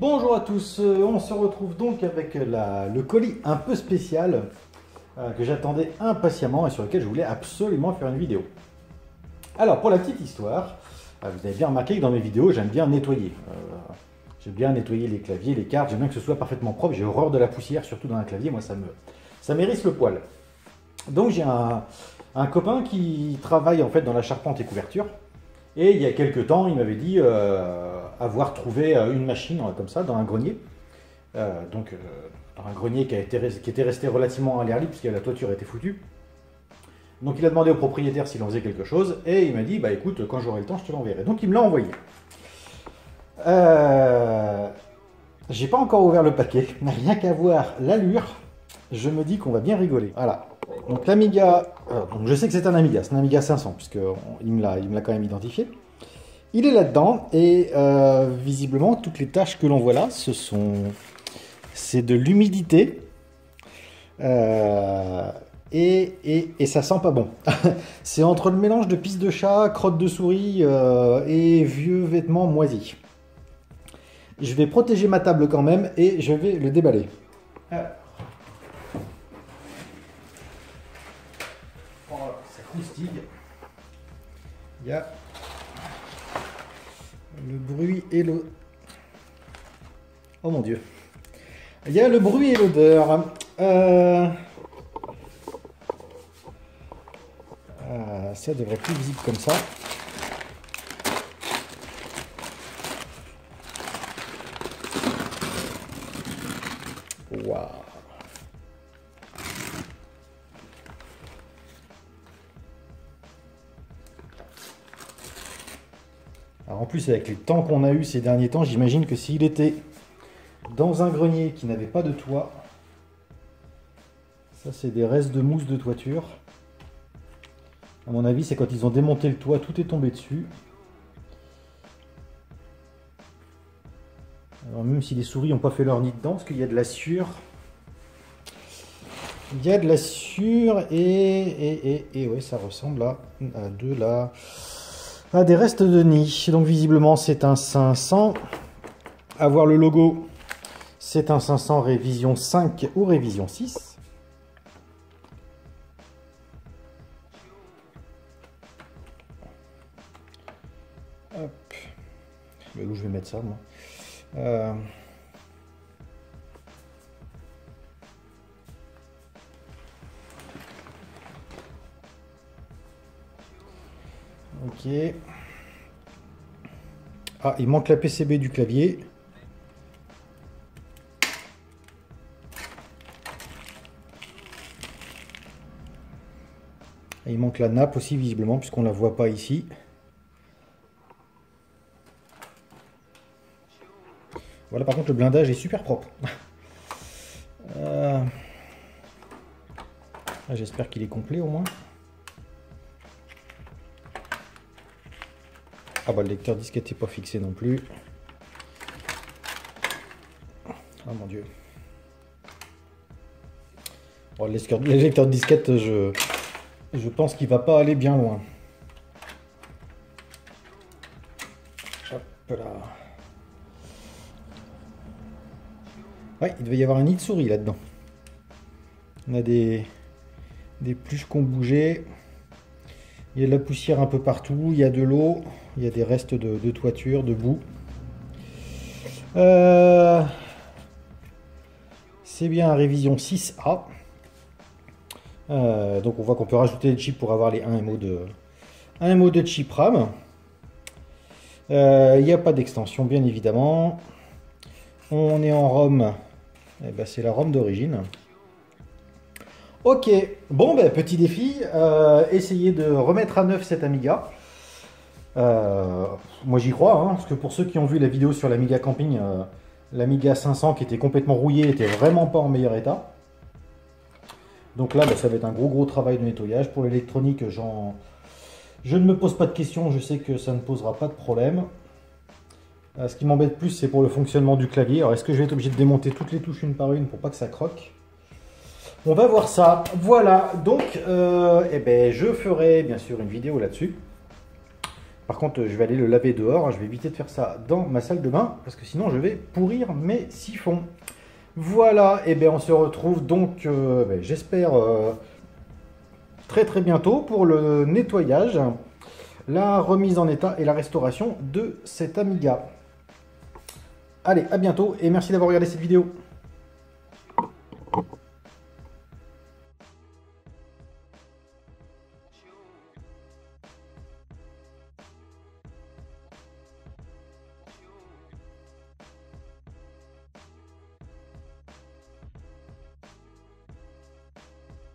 Bonjour à tous, on se retrouve donc avec le colis un peu spécial que j'attendais impatiemment et sur lequel je voulais absolument faire une vidéo. Alors pour la petite histoire, vous avez bien remarqué que dans mes vidéos j'aime bien nettoyer. J'aime bien nettoyer les claviers, les cartes, j'aime bien que ce soit parfaitement propre, j'ai horreur de la poussière, surtout dans un clavier, moi ça m'hérisse le poil. Donc j'ai un copain qui travaille en fait dans la charpente et couverture. Et il y a quelques temps, il m'avait dit avoir trouvé une machine comme ça dans un grenier. Dans un grenier qui était resté relativement à l'air libre puisque la toiture était foutue. Donc il a demandé au propriétaire s'il en faisait quelque chose et il m'a dit bah écoute, quand j'aurai le temps, je te l'enverrai. Donc il me l'a envoyé. J'ai pas encore ouvert le paquet, mais rien qu'à voir l'allure, je me dis qu'on va bien rigoler. Voilà. Donc l'Amiga, donc je sais que c'est un Amiga 500 puisqu'il me l'a quand même identifié. Il est là-dedans et visiblement toutes les tâches que l'on voit là, c'est de l'humidité et ça sent pas bon. C'est entre le mélange de pisse de chat, crotte de souris et vieux vêtements moisis. Je vais protéger ma table quand même et je vais le déballer. Ça croustille. Il y a le bruit et l'eau. Oh mon dieu. Il y a le bruit et l'odeur. Ça devrait être plus visible comme ça. Waouh. Alors en plus, avec les temps qu'on a eu ces derniers temps, j'imagine que s'il était dans un grenier qui n'avait pas de toit, ça c'est des restes de mousse de toiture. À mon avis, c'est quand ils ont démonté le toit, tout est tombé dessus. Alors même si les souris n'ont pas fait leur nid dedans, parce qu'il y a de la sueur. Il y a de la sueur et ouais, ça ressemble à des restes de nid. Donc visiblement c'est un 500. À voir le logo, c'est un 500 révision 5 ou révision 6. Hop. Mais où je vais mettre ça moi? Ok. Ah, il manque la PCB du clavier. Et il manque la nappe aussi visiblement puisqu'on ne la voit pas ici. Voilà, par contre le blindage est super propre. J'espère qu'il est complet au moins. Ah bah le lecteur disquette n'est pas fixé non plus. Ah mon dieu. Bon, le lecteur de disquette, je pense qu'il va pas aller bien loin. Hop là. Ouais, il devait y avoir un nid de souris là-dedans. On a des pluches qui ont bougé. Il y a de la poussière un peu partout, il y a de l'eau, il y a des restes de toiture, de boue. C'est bien un révision 6A. Donc on voit qu'on peut rajouter des chips pour avoir les 1 MO de chip RAM. Il n'y a pas d'extension bien évidemment. On est en ROM, eh ben, c'est la ROM d'origine. Ok, bon ben petit défi, essayer de remettre à neuf cet Amiga. Moi j'y crois, hein, parce que pour ceux qui ont vu la vidéo sur l'Amiga Camping, l'Amiga 500 qui était complètement rouillé était vraiment pas en meilleur état. Donc là ben, ça va être un gros travail de nettoyage. Pour l'électronique, je ne me pose pas de questions, je sais que ça ne posera pas de problème. Ce qui m'embête plus c'est pour le fonctionnement du clavier. Alors est-ce que je vais être obligé de démonter toutes les touches une par une pour pas que ça croque? On va voir ça. Voilà, donc eh ben, je ferai bien sûr une vidéo là-dessus. Par contre, je vais aller le laver dehors, hein. Je vais éviter de faire ça dans ma salle de bain, parce que sinon je vais pourrir mes siphons. Voilà, et bien on se retrouve donc, j'espère, très très bientôt pour le nettoyage, la remise en état et la restauration de cet Amiga. Allez, à bientôt et merci d'avoir regardé cette vidéo.